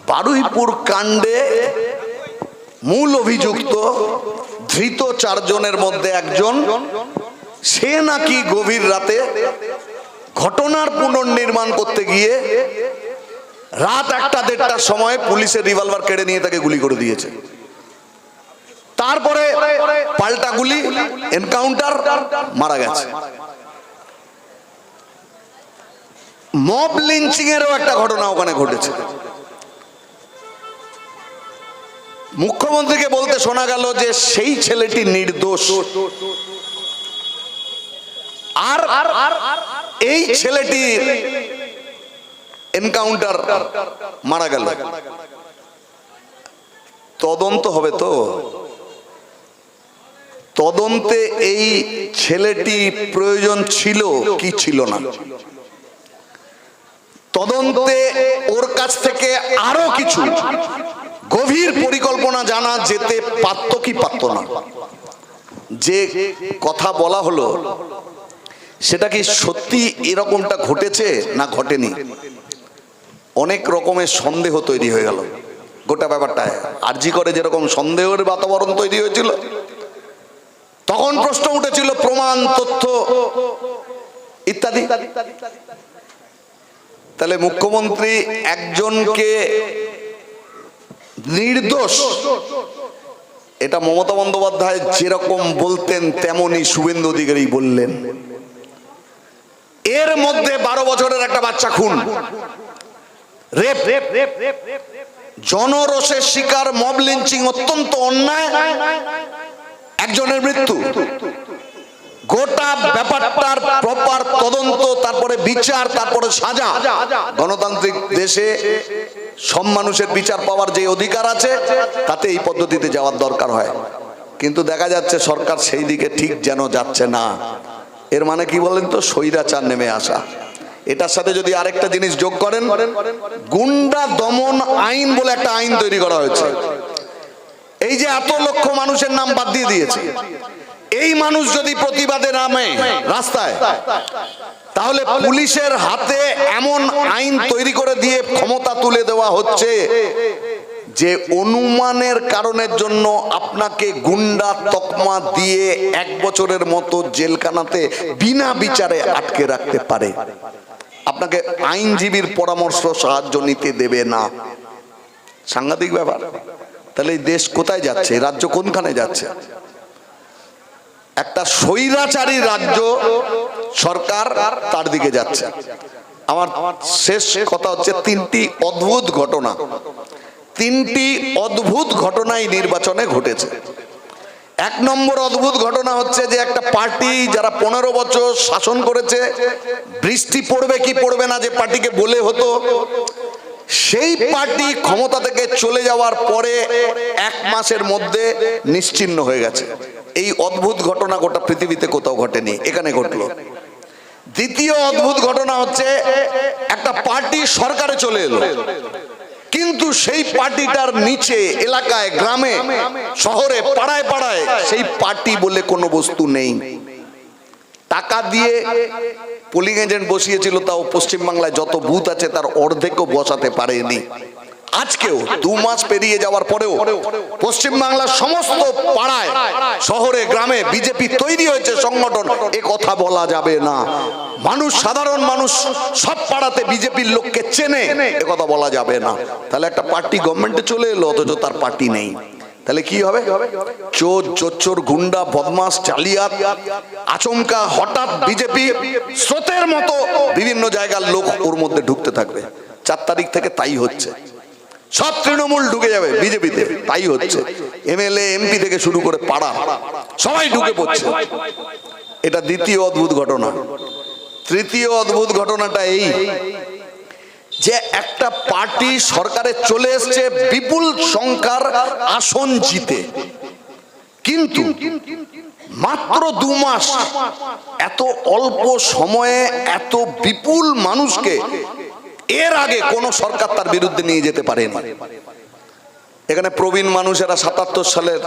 বারুইপুর কাণ্ডে মূল অভিযুক্ত ধৃত 4 জনের মধ্যে একজন, সে নাকি গভীর রাতে ঘটনার পুনর্নির্মাণ করতে গিয়ে রাত 1টা-1:30টার সময় পুলিশের রিভলভার কেড়ে নিয়ে তাকে গুলি করে দিয়েছে। তারপরে পাল্টা গুলি, এনকাউন্টার, মারা গেছে। মব লিঞ্চিং এরও একটা ঘটনা ওখানে ঘটেছে। মুখ্যমন্ত্রীকে বলতে শোনা গেল যে সেই ছেলেটি নির্দোষ, আর এই ছেলেটি এনকাউন্টার মারা গেল। তদন্ত হবে তো, তদন্তে এই ছেলেটি প্রয়োজন ছিল কি ছিল না, তদন্তে ওর কাছ থেকে আরো কিছু গভীর পরিকল্পনা জানা যেতে পারত কি পারত না। যে কথা বলা হলো সেটা কি সত্যি এরকমটা ঘটেছে না ঘটেনি, অনেক রকমের সন্দেহ তৈরি হয়ে গেল গোটা ব্যাপারটায়। আরজি করে যেরকম সন্দেহের বাতাবরণ তৈরি হয়েছিল, তখন প্রশ্ন উঠেছিল প্রমাণ, তথ্য ইত্যাদি। তাহলে মুখ্যমন্ত্রী একজনকে নির্দোষ, এটা মমতা বন্দ্যোপাধ্যায় যেরকম বলতেন তেমনি শুভেন্দু অধিকারী বললেন। এর মধ্যে 12 বছরের একটা বাচ্চা খুন, রেপ, জনরোষের শিকার, মব লিঞ্চিং, অত্যন্ত অন্যায়, একজনের মৃত্যু। গোটা ব্যাপারটার প্রপার তদন্ত, তারপরে বিচার, তারপরে সাজা। গণতান্ত্রিক দেশে সব মানুষের বিচার পাওয়ার যে অধিকার আছে, তাতে এই পদ্ধতিতে যাওয়ার দরকার হয়। কিন্তু দেখা যাচ্ছে সরকার সেই দিকে ঠিক যেন যাচ্ছে না। এর মানে কি বলেন তো, স্বৈরাচার নেমে আসা। এটার সাথে যদি আরেকটা জিনিস যোগ করেন, গুন্ডা দমন আইন বলে একটা আইন তৈরি করা হয়েছে। এই যে এত লক্ষ মানুষের নাম বাদ দিয়ে দিয়েছে, এই মানুষ যদি প্রতিবাদে নামে রাস্তায়, তাহলে পুলিশের হাতে এমন আইন তৈরি করে দিয়ে ক্ষমতা তুলে দেওয়া হচ্ছে যে অনুমানের কারণের জন্য আপনাকে গুন্ডা তকমা দিয়ে 1 বছরের মতো জেলখানাতে বিনা বিচারে আটকে রাখতে পারে। আপনাকে আইনজীবীর পরামর্শ, সাহায্য নিতে দেবে না। সাংঘাতিক ব্যাপার। তাহলে এই দেশ কোথায় যাচ্ছে, রাজ্য কোনখানে যাচ্ছে? একটা স্বৈরাচারী রাজ্য সরকার তার দিকে যাচ্ছে। আমার শেষ কথা হচ্ছে, 3টি অদ্ভুত ঘটনা, 3টি অদ্ভুত ঘটনাই নির্বাচনে ঘটেছে। 1 নম্বর অদ্ভুত ঘটনা হচ্ছে যে একটা পার্টি যারা 15 বছর শাসন করেছে, বৃষ্টি পড়বে কি পড়বে না যে পার্টিকে বলে হতো, সেই পার্টি ক্ষমতা থেকে চলে যাওয়ার পরে 1 মাসের মধ্যে নিশ্চিহ্ন হয়ে গেছে। এই অদ্ভুত ঘটনা গোটা পৃথিবীতে কোথাও ঘটেনি, এখানে ঘটলো। দ্বিতীয় অদ্ভুত ঘটনা হচ্ছে একটা পার্টি সরকারে চলে এলো, কিন্তু সেই পার্টিটার নিচে এলাকায়, গ্রামে, শহরে, পাড়ায় পাড়ায় সেই পার্টি বলে কোনো বস্তু নেই। টাকা দিয়ে পোলিং এজেন্ট বসিয়েছিল, তাও পশ্চিমবাংলায় যত বুথ আছে তার অর্ধেকও বসাতে পারেনি। আজকেও 2 মাস পেরিয়ে যাওয়ার পরেও পশ্চিমবাংলার সমস্ত পাড়ায়, শহরে, গ্রামে বিজেপি তৈরি হয়েছে সংগঠন, এ কথা বলা যাবে না। মানুষ, সাধারণ মানুষ সব পাড়াতে বিজেপির লোককে চেনে, এ কথা বলা যাবে না। তাহলে একটা পার্টি গভর্নমেন্টে চলে এলো, অথচ তার পার্টি নেই। তাহলে কি হবে? চোর, চোর, গুন্ডা, বদমাস, জালিয়াত, আচমকা হঠাৎ বিজেপি স্রোতের মতো বিভিন্ন জায়গার লোক ওর মধ্যে ঢুকতে থাকবে। 4 তারিখ থেকে তাই হচ্ছে। সব তৃণমূল ঢুকে যাবে বিজেপিতে, তাই হচ্ছে। এমএলএ, এমপি থেকে শুরু করে পাড়া সবাই ঢুকে পড়ছে। এটা দ্বিতীয় অদ্ভুত ঘটনা। তৃতীয় অদ্ভুত ঘটনাটা এই যে একটা পার্টি সরকারে চলে এসছে বিপুল সংখ্যার আসন জিতে, কিন্তু মাত্র 2 মাস এত অল্প সময়ে এত বিপুল মানুষকে এর আগে কোন সরকার তার বিরুদ্ধে নিয়ে যেতে পারেনি। এখানে প্রবীণ মানুষেরা 77 সালের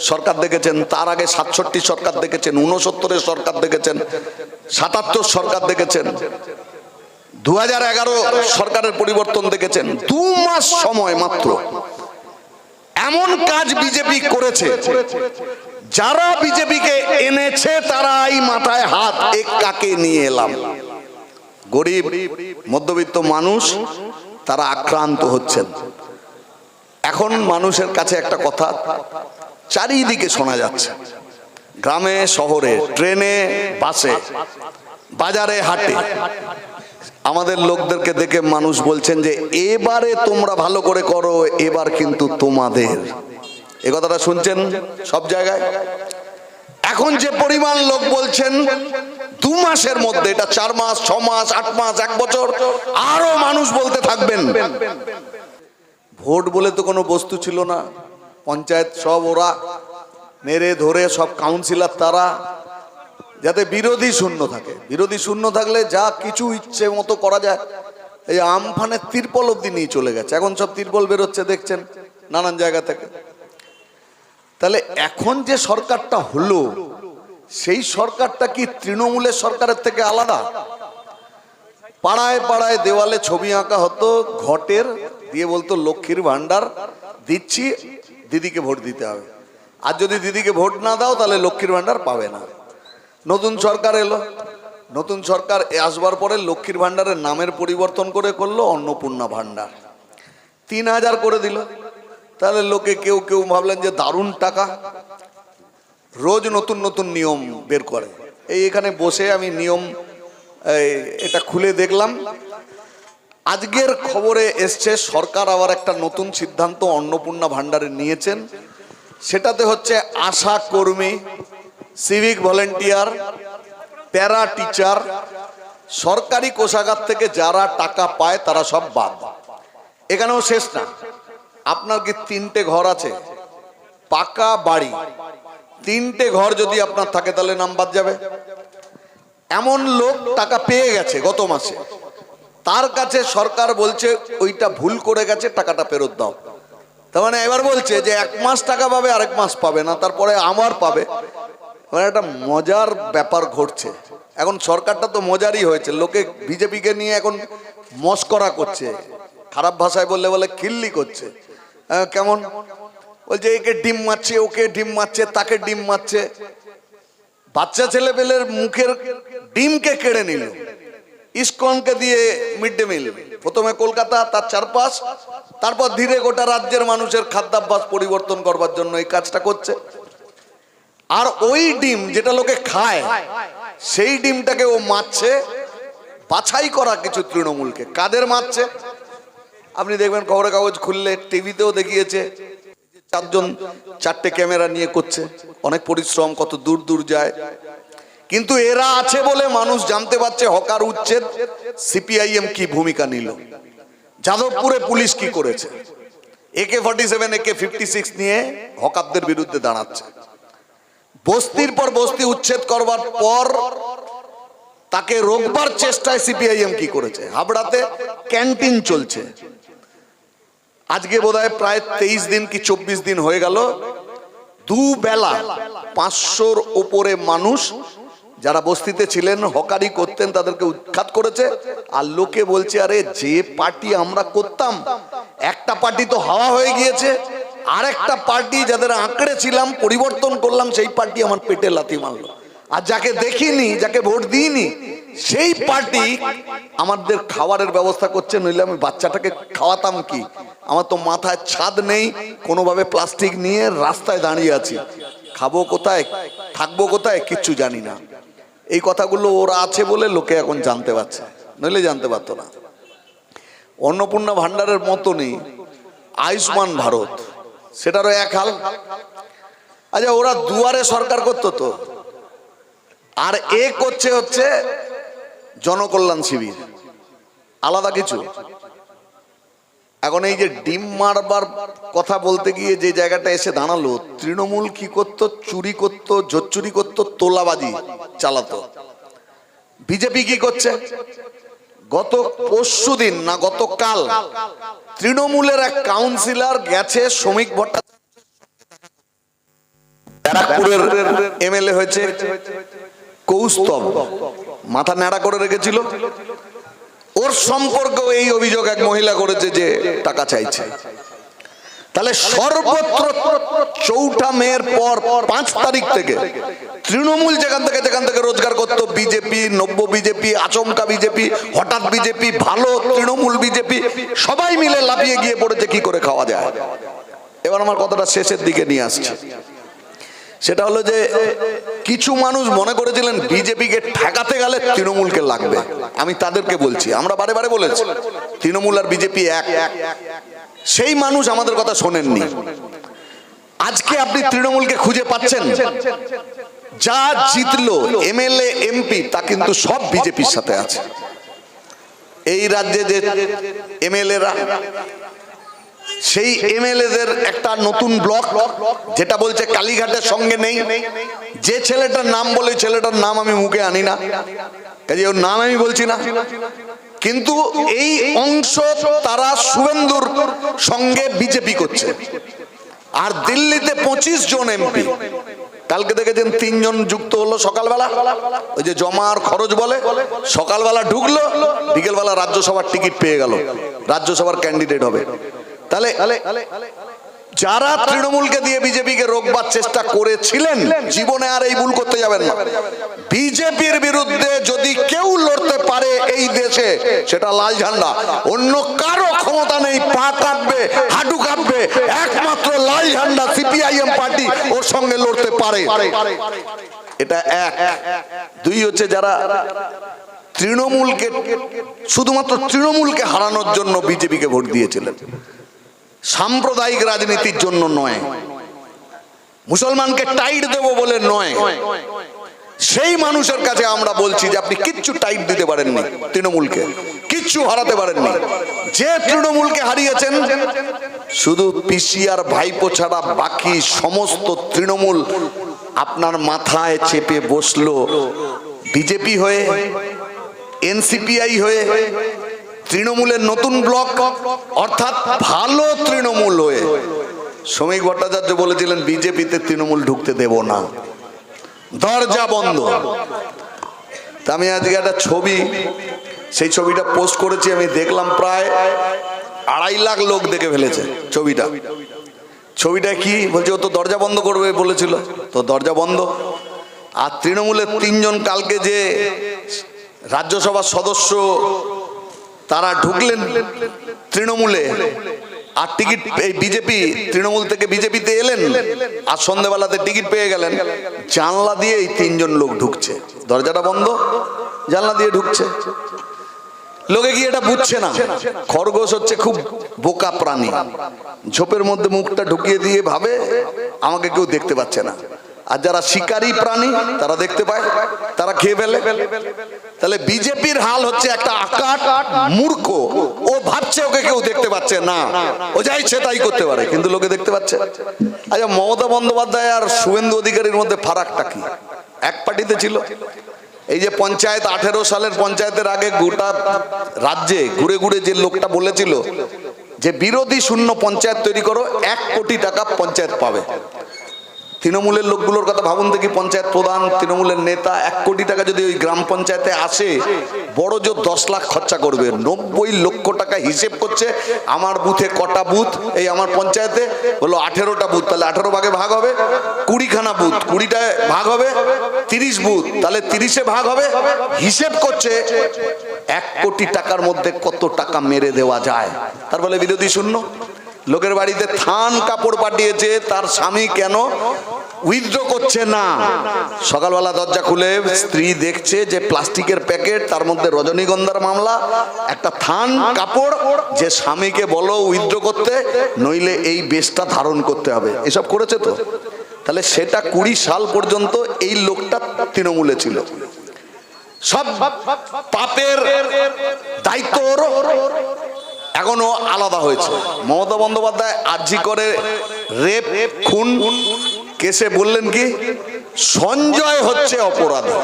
সরকার দেখেছেন, তার আগে 67 সরকার দেখেছেন, 69 সরকার দেখেছেন, 77 সরকার দেখেছেন, 2011 সরকারের পরিবর্তন দেখেছেন, 2 মাস সময় মাত্র এমন কাজ বিজেপি করেছে, যারা বিজেপিকে এনেছে তারাই মাথায় হাত, এক কাকে নিয়ে এলাম। গরিব মধ্যবিত্ত মানুষ তারা আক্রান্ত হচ্ছেন। এখন মানুষের কাছে একটা কথা চারিদিকে শোনা যাচ্ছে, গ্রামে শহরে, ট্রেনে বাসে, বাজারে হাটে, আমাদের লোকদেরকে দেখে মানুষ বলছেন যে এবারে তোমরা ভালো করে করো, এবার কিন্তু তোমাদের। এ কথাটা শুনছেন সব জায়গায়। এখন যে পরিমাণ লোক বলছেন 2 মাসের মধ্যে, এটা 4 মাস, 6 মাস, 8 মাস, 1 বছর, আরো মানুষ বলতে থাকবেন। ভোট বলে তো কোনো বস্তু ছিল না, পঞ্চায়েত সব ওরা মেরে ধরে সব কাউন্সিলর তারা, যাতে বিরোধী শূন্য থাকে। বিরোধী শূন্য থাকলে যা কিছু ইচ্ছে মতো করা যায়। এই আমফানের তিরপল অব্দি নিয়ে চলে গেছে, এখন সব তিরপল বেরোচ্ছে দেখছেন নানান জায়গা থেকে। তাহলে এখন যে সরকারটা হলো, সেই সরকারটা কি তৃণমূলের সরকারের থেকে আলাদা? পাড়ায় পাড়ায় দেওয়ালে ছবি আঁকা হতো ঘটের, দিয়ে বলতো লক্ষ্মীর ভান্ডার দিচ্ছি, দিদিকে ভোট দিতে হবে, আর যদি দিদিকে ভোট না দাও তাহলে লক্ষ্মীর ভান্ডার পাবে না। নতুন সরকার এলো, নতুন সরকার আসবার পরে লক্ষ্মীর ভান্ডারের নামের পরিবর্তন করে করলো অন্নপূর্ণা ভান্ডার, 3000 করে দিল। তাহলে লোকে কেউ কেউ ভাবলেন যে দারুণ টাকা, রোজ নতুন নতুন নিয়ম বের করে। এখানে বসে আমি নিয়ম এটা খুলে দেখলাম, আজকের খবরে এসছে সরকার আবার একটা নতুন সিদ্ধান্ত অন্নপূর্ণা ভান্ডারে নিয়েছেন। সেটাতে হচ্ছে আশা কর্মী, সিভিক ভলেন্টিয়ার, প্যারা টিচার, সরকারি কোষাগার থেকে যারা টাকা পায় তারা সব বাদ। এখানেও শেষ না, আপনার কি 3টে ঘর আছে, পাকা বাড়ি, 3টে ঘর যদি আপনার থাকে তাহলে নাম বাদ যাবে। এমন লোক টাকা পেয়ে গেছে গত মাসে, তার কাছে সরকার বলছে ওইটা ভুল করে গেছে, টাকাটা ফেরত দাও। তার মানে এবার বলছে যে 1 মাস টাকা পাবে, আরেক মাস পাবে না, তারপরে আমার পাবে। মানে একটা মজার ব্যাপার ঘটছে। এখন সরকারটা তো মজারই হয়েছে, লোকে বিজেপিকে নিয়ে এখন মস্করা করছে, খারাপ ভাষায় বললে বলে খিল্লি করছে। কেমন বলছে, একে ডিম মারছে, ওকে ডিম মারছে, তাকে ডিম মারছে। বাচ্চা ছেলে পেলের মুখের ডিমকে কেড়ে নিল, ইসকনকে দিয়ে মিড ডে মিল, প্রথমে কলকাতা তার চারপাশ, তারপর ধীরে গোটা রাজ্যের মানুষের খাদ্যাভ্যাস পরিবর্তন করবার জন্য এই কাজটা করছে। আর ওই ডিম যেটা লোকে খায়, সেই ডিমটাকে ও মারছে বাছাই করা কিছু তৃণমূলকে। কাদের মারছে আপনি দেখবেন, খবরের কাগজ খুললে, টিভিতেও দেখিয়েছে, 4 জন 4টে ক্যামেরা নিয়ে করছে, অনেক পরিশ্রম, কত দূর দূর যায়। কিন্তু এরা আছে বলে মানুষ জানতে পারছে হকার উচ্ছেদ সিপিআইএম কি ভূমিকা নিল, যাদবপুরে পুলিশ কি করেছে, AK-47 AK-56 নিয়ে হকারদের বিরুদ্ধে দাঁড়াচ্ছে। বস্তির পর বস্তি উচ্ছেদ করবার পর তাকে রোকবার চেষ্টায় সিপিআইএম কি করেছে। হাবড়াতে ক্যান্টিন চলছে, আজকে বোধহয় প্রায় 23 দিন কি 24 দিন হয়ে গেল, 2 বেলা 500-র ওপরে মানুষ যারা বস্তিতে ছিলেন, হকারি করতেন, তাদেরকে উৎখাত করেছে। আর লোকে বলছে, আরে যে পার্টি আমরা করতাম, একটা পার্টি তো হাওয়া হয়ে গিয়েছে, আরেকটা পার্টি যাদের আঁকড়ে ছিলাম, পরিবর্তন করলাম, সেই পার্টি আমার পেটে লাথি মারলো। আর যাকে দেখিনি, যাকে ভোট দিইনি, সেই পার্টি আমাদের খাবারের ব্যবস্থা করছে, নইলে আমি বাচ্চাটাকে খাওয়াতাম কি? আমার তো মাথায় ছাদ নেই, কোনোভাবে প্লাস্টিক নিয়ে রাস্তায় দাঁড়িয়ে আছি, খাবো কোথায়, থাকবো কোথায়, কিচ্ছু জানি না। এই কথাগুলো ওরা আছে বলে লোকে এখন জানতে পারছে, নইলে জানতে পারতো না। অন্নপূর্ণা ভান্ডারের মতনই আয়ুষ্মান ভারত, সেটারও এক হাল। আচ্ছা, ওরা দুয়ারে সরকার করতো তো, আর এ করছে হচ্ছে জনকল্যাণ শিবির, আলাদা কিছু। এখন এই যে ডিম মারবার কথা বলতে গিয়ে যে জায়গাটা এসে দাঁড়ালো, তৃণমূল কি করতো, চুরি করতো, জোচ্চুরি করতো, তোলাবাজি চালাতো। বিজেপি কি করছে, গত পরশুদিন না গতকাল তৃণমূলের এক কাউন্সিলর গেছে, শ্রমিক ভট্টাচার্য, ব্যারাকপুরের MLA হয়েছে, কৌস্তব মাথা ন্যাড়া করে রেখেছিল, ওর সম্পর্কেও এই অভিযোগ এক মহিলা করেছে যে টাকা চাইছে। তাহলে সর্বত্র ৪ঠা মের পর ৫ তারিখ থেকে তৃণমূল যেখান থেকে রোজগার করতো, বিজেপি, নব্য বিজেপি, আচমকা বিজেপি, হঠাৎ বিজেপি, ভালো তৃণমূল বিজেপি, সবাই মিলে লাফিয়ে গিয়ে পড়েছে কি করে খাওয়া যায়। এবার আমার কথাটা শেষের দিকে নিয়ে আসছে। সেটা হলো যে কিছু মানুষ মনে করেছিলেন বিজেপিকে ঠেকাতে গেলে তৃণমূলকে লাগবে। আমি তাদেরকে বলছি, আমরা বারে বারে বলেছি তৃণমূল আর বিজেপি এক। সেই মানুষ আমাদের কথা শোনেননি। আজকে আপনি তৃণমূলকে খুঁজে পাচ্ছেন, যা জিতলো এমএলএ এমপি তা কিন্তু সব বিজেপির সাথে আছে। এই রাজ্যে যে এমএলএরা, সেই এমএলএদের একটা নতুন ব্লক যেটা বলছে কালীঘাটের সঙ্গে নেই। যে ছেলেটার নাম বলে ছেলেটার নাম আমি মুখে আনি না, কাজে ওর নাম আমি বলছি না, কিন্তু এই অংশ তারা শুভেন্দুর সঙ্গে বিজেপি করছে। আর দিল্লিতে 25 জন এমপি, কালকে দেখেছেন 3 জন যুক্ত হলো সকালবেলা, ওই যে জমার খরচ বলে, সকালবেলা ঢুকলো, বিকেলবেলা রাজ্যসভার টিকিট পেয়ে গেল, রাজ্যসভার ক্যান্ডিডেট হবে। তাহলে যারা তৃণমূলকে দিয়ে বিজেপিকে রোকবার চেষ্টা করেছিলেন, জীবনে আর এই ভুল করতে যাবেন না। বিজেপির বিরুদ্ধে যদি কেউ লড়তে পারে এই দেশে, সেটা লাল ঝান্ডা। অন্য কারো ক্ষমতা নেই পা কাটবে, হাঁটু কাটবে, একমাত্র লাল ঝান্ডা সিপিআইএম পার্টি ওর সঙ্গে লড়তে পারে। এটা এক। 2 হচ্ছে যারা তৃণমূলকে, শুধুমাত্র তৃণমূলকে হারানোর জন্য বিজেপিকে ভোট দিয়েছিলেন, সাম্প্রদায়িক রাজনীতির জন্য নয়, মুসলমানকে টাইট দেব বলে নয়। সেই মানুষের কাছে আমরা বলছি যে আপনি কিচ্ছু টাইট দিতে পারেননি, তৃণমূলকে কিচ্ছু হারাতে পারেননি। যে তৃণমূলকে হারিয়েছেন শুধু পিসি আর ভাইপো ছাড়া বাকি সমস্ত তৃণমূল আপনার মাথায় চেপে বসলো, বিজেপি হয়ে, এনসিপিআই হয়ে, তৃণমূলের নতুন ব্লক অর্থাৎ ভালো তৃণমূল হয়ে। শ্রমিক ভট্টাচার্য বলেছিলেন বিজেপিতে তৃণমূল ঢুকতে দেব না, দরজা বন্ধ। তা আমি আজকে একটা ছবি, সেই ছবিটা পোস্ট করেছি, আমি দেখলাম প্রায় 2.5 লাখ লোক দেখে ফেলেছে ছবিটা। ছবিটা কি বলছে, ও তো দরজা বন্ধ করবে বলেছিল, তো দরজা বন্ধ। আর তৃণমূলের 3 জন কালকে যে রাজ্যসভার সদস্য তারা ঢুকলেন তৃণমূলে, আর টিকিট এই বিজেপি, তৃণমূল থেকে বিজেপিতে এলেন, আর সন্ধ্যেবেলাতে টিকিট পেয়ে গেলেন। জানলা দিয়ে এই 3 জন লোক ঢুকছে, দরজাটা বন্ধ, জানলা দিয়ে ঢুকছে। লোকে কি এটা বুঝছে না? খরগোশ হচ্ছে খুব বোকা প্রাণী, ঝোপের মধ্যে মুখটা ঢুকিয়ে দিয়ে ভাবে আমাকে কেউ দেখতে পাচ্ছে না। আর যারা শিকারী প্রাণী তারা দেখতে পায়, তারা খেয়ে ফেলে। তাহলে বিজেপির হাল হচ্ছে একটা আকাট মূর্খ, ও ভাবছে ওকে কেউ দেখতে পাচ্ছে না, ও যা ইচ্ছে তাই করতে পারে, কিন্তু লোকে দেখতে পাচ্ছে। আচ্ছা, মমতা বন্দ্যোপাধ্যায় আর শুভেন্দু অধিকারীর মধ্যে ফারাকটা কি? এক পার্টিতে ছিল। এই যে পঞ্চায়েত, 18 সালের পঞ্চায়েতের আগে গোটা রাজ্যে ঘুরে ঘুরে যে লোকটা বলেছিল যে বিরোধী শূন্য পঞ্চায়েত তৈরি করো, 1 কোটি টাকা পঞ্চায়েত পাবে। তৃণমূলের লোকগুলোর কথা ভাবুন দেখি, পঞ্চায়েত প্রধান, তৃণমূলের নেতা, 1 কোটি টাকা যদি ওই গ্রাম পঞ্চায়েতে আসে, বড় জোর 10 লাখ খরচা করবে। 90 লক্ষ টাকা হিসেব করছে। আমার বুথে কটা বুথ, এই আমার পঞ্চায়েতে হলো 18টা বুথ, তাহলে 18 ভাগে ভাগ হবে 20খানা বুথ, 20টায় ভাগ হবে 30 বুথ, তাহলে 30-এ ভাগ হবে। হিসেব করছে 1 কোটি টাকার মধ্যে কত টাকা মেরে দেওয়া যায়। তার ফলে বিরোধী শূন্য। লোকের বাড়িতে থান কাপড় পাঠিয়েছে, তার স্বামী কেন উইথড্র করছে না? সকালবেলা দরজা খুলে স্ত্রী দেখছে যে প্লাস্টিকের প্যাকেট, তার মধ্যে রজনীগন্ধার মামলা, একটা থান কাপড়, যে স্বামীকে বলো উইথড্র করতে, নইলে এই বেশটা ধারণ করতে হবে। এসব করেছে তো। তাহলে সেটা 20 সাল পর্যন্ত এই লোকটা তৃণমূলে ছিল। সব পাপের দায়িত্ব এখনো আলাদা হয়েছে। মমতা বন্দ্যোপাধ্যায় আরজি করে রেপ খুন কেসে বললেন কি, সঞ্জয় হচ্ছে অপরাধী।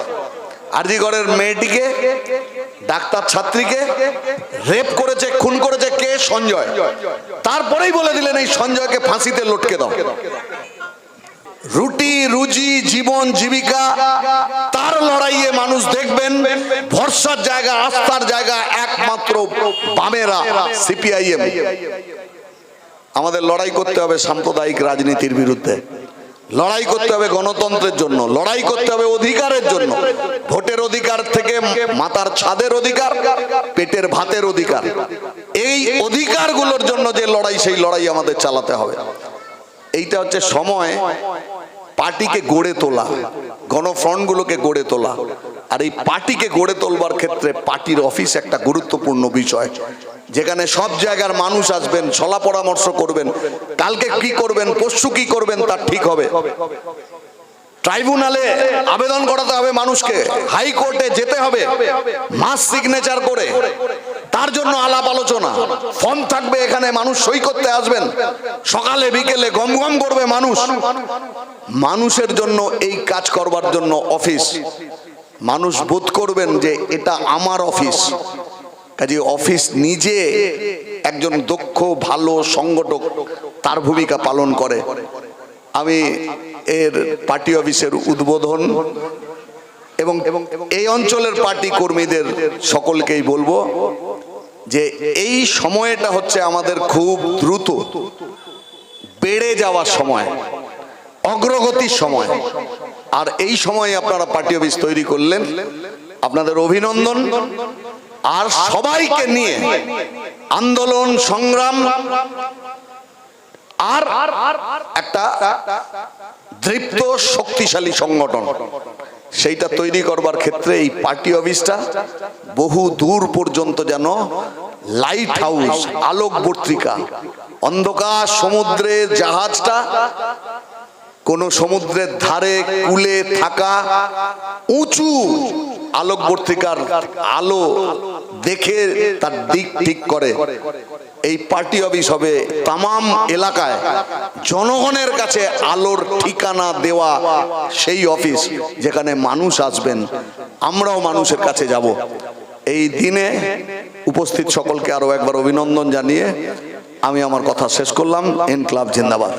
আরজি করের মেয়েটিকে, ডাক্তার ছাত্রীকে রেপ করেছে, খুন করেছে কে? সঞ্জয়। তারপরেই বলে দিলেন এই সঞ্জয়কে ফাঁসিতে লটকে দাও। রুটি রুজি জীবন জীবিকা তার লড়াইয়ে মানুষ দেখবেন ভরসার জায়গা আস্থার জায়গা একমাত্র বামেরা সিপিআইএম। আমাদের লড়াই করতে হবে সাম্প্রদায়িক রাজনীতির বিরুদ্ধে, লড়াই করতে হবে গণতন্ত্রের জন্য, লড়াই করতে হবে অধিকারের জন্য, ভোটের অধিকার থেকে মাথার ছাদের অধিকার, পেটের ভাতের অধিকার, এই অধিকারগুলোর জন্য যে লড়াই সেই লড়াই আমাদের চালাতে হবে। এইটা হচ্ছে সময় পার্টিকে গড়ে তোলা, গণফ্রন্টগুলোকে গড়ে তোলা। আর এই পার্টিকে গড়ে তোলবার ক্ষেত্রে পার্টির অফিস একটা গুরুত্বপূর্ণ বিষয়, যেখানে সব জায়গার মানুষ আসবেন, সলা পরামর্শ করবেন, কালকে কি করবেন পরশু কি করবেন তার ঠিক হবে। ট্রাইব্যুনালে আবেদন করাতে হবে মানুষকে, হাইকোর্টে যেতে হবে মাস সিগনেচার করে, তার জন্য আলাপ আলোচনা, ফর্ম থাকবে এখানে, মানুষ সই করতে আসবেন, সকালে বিকেলে গম গম করবে মানুষ। মানুষের জন্য এই কাজ করবার জন্য অফিস, মানুষ বোধ করবেন যে এটা আমার অফিস। কাজে অফিস নিজে একজন দক্ষ ভালো সংগঠক তার ভূমিকা পালন করে। আমি এর পার্টি অফিসের উদ্বোধন এবং এই অঞ্চলের পার্টি কর্মীদের সকলকেই বলবো যে এই সময়টা হচ্ছে আমাদের খুব দ্রুত বেড়ে যাওয়ার সময়, অগ্রগতির সময়। আর এই সময় আপনারা পার্টি অফিস তৈরি করলেন, আপনাদের অভিনন্দন। আর সবাইকে নিয়ে আন্দোলন সংগ্রাম আর একটা দৃপ্ত শক্তিশালী সংগঠন সেইটা তৈরি করবার ক্ষেত্রে এই পার্টি অফিসটা বহু দূর পর্যন্ত যেন লাইট হাউস, আলোকবর্তিকা। অন্ধকার সমুদ্রের জাহাজটা কোন সমুদ্রের ধারে কূলে থাকা উঁচু আলোকবর্তিকার আলো দেখে তার দিক ঠিক করে। এই পার্টি অফিস হবে তামাম এলাকায় জনগণের কাছে আলোর ঠিকানা দেওয়া সেই অফিস, যেখানে মানুষ আসবেন, আমরাও মানুষের কাছে যাব। এই দিনে উপস্থিত সকলকে আরো একবার অভিনন্দন জানিয়ে আমি আমার কথা শেষ করলাম। ইনকলাব জিন্দাবাদ।